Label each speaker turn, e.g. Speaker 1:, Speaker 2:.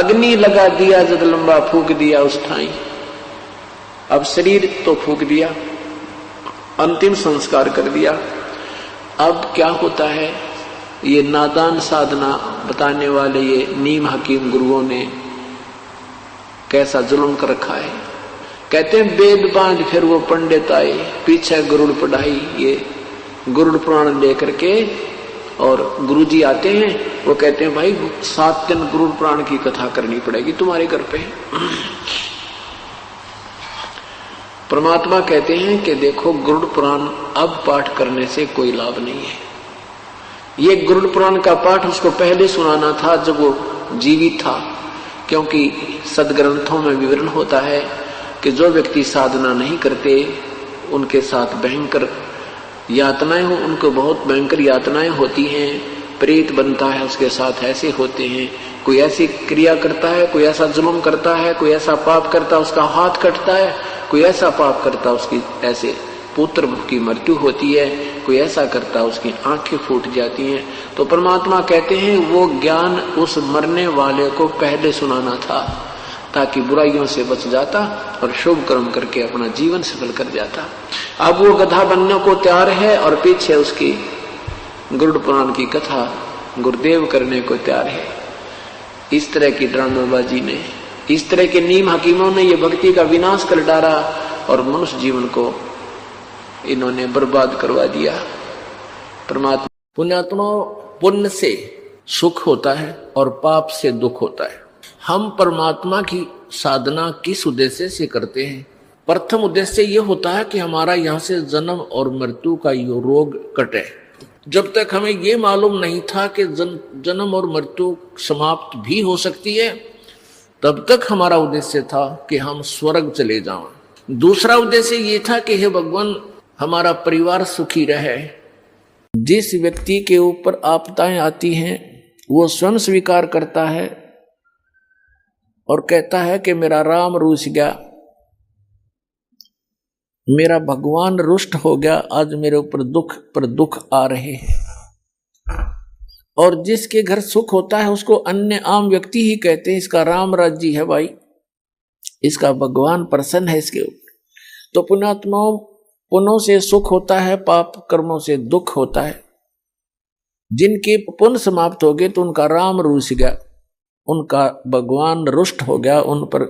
Speaker 1: अग्नि लगा दिया जब लंबा फूक दिया उस ठाई। अब शरीर तो फूक दिया, अंतिम संस्कार कर दिया। अब क्या होता है, ये नादान साधना बताने वाले ये नीम हकीम गुरुओं ने कैसा जुल्म कर रखा है। कहते हैं वेद बांध फिर वो पंडित आए, पीछे गरुड़ पढ़ाई, ये गरुड़ पुराण लेकर के, और गुरुजी आते हैं, वो कहते हैं भाई 7 दिन गरुड़ पुराण की कथा करनी पड़ेगी तुम्हारे घर पे। परमात्मा कहते हैं कि देखो गरुड़ पुराण अब पाठ करने से कोई लाभ नहीं है। ये गरुड़ पुराण का पाठ उसको पहले सुनाना था जब वो जीवित था, क्योंकि सदग्रंथों में विवरण होता है कि जो व्यक्ति साधना नहीं करते उनके साथ भयंकर यातनाएं हो, उनको बहुत भयंकर यातनाएं होती हैं, प्रेत बनता है उसके साथ, ऐसे होते हैं। कोई ऐसी क्रिया करता है, कोई ऐसा जुल्म करता है, कोई ऐसा पाप करता है उसका हाथ कटता है, कोई ऐसा पाप करता है उसकी ऐसे पुत्र की मृत्यु होती है, कोई ऐसा करता है उसकी आंखें फूट जाती हैं। तो परमात्मा कहते हैं वो ज्ञान उस मरने वाले को पहले सुनाना था ताकि बुराइयों से बच जाता और शुभ कर्म करके अपना जीवन सफल कर जाता। अब वो गधा बनने को तैयार है और पीछे उसकी गरुड़ पुराण की कथा गुरुदेव करने को तैयार है। इस तरह की ड्रामाबाजी ने, इस तरह के नीम हकीमों ने ये भक्ति का विनाश कर डाला और मनुष्य जीवन को इन्होंने बर्बाद करवा दिया। परमात्मा पुण्यात्मा, पुण्य से सुख होता है और पाप से दुख होता है। हम परमात्मा की साधना किस उद्देश्य से करते हैं? प्रथम उद्देश्य ये होता है कि हमारा यहाँ से जन्म और मृत्यु का ये रोग कटे। जब तक हमें ये मालूम नहीं था कि जन्म और मृत्यु समाप्त भी हो सकती है, तब तक हमारा उद्देश्य था कि हम स्वर्ग चले जाएं। दूसरा उद्देश्य ये था कि हे भगवान हमारा परिवार सुखी रहे। जिस व्यक्ति के ऊपर आपदाएं आती हैं वो स्वयं स्वीकार करता है और कहता है कि मेरा राम रूठ गया, मेरा भगवान रुष्ट हो गया, आज मेरे ऊपर दुख पर दुख आ रहे हैं। और जिसके घर सुख होता है उसको अन्य आम व्यक्ति ही कहते हैं इसका राम राज्य है भाई, इसका भगवान प्रसन्न है इसके ऊपर। तो पुण्यात्माओं, पुण्यों से सुख होता है, पाप कर्मों से दुख होता है। जिनके पुण्य समाप्त हो गए तो उनका राम रूठ गया, उनका भगवान रुष्ट हो गया, उन पर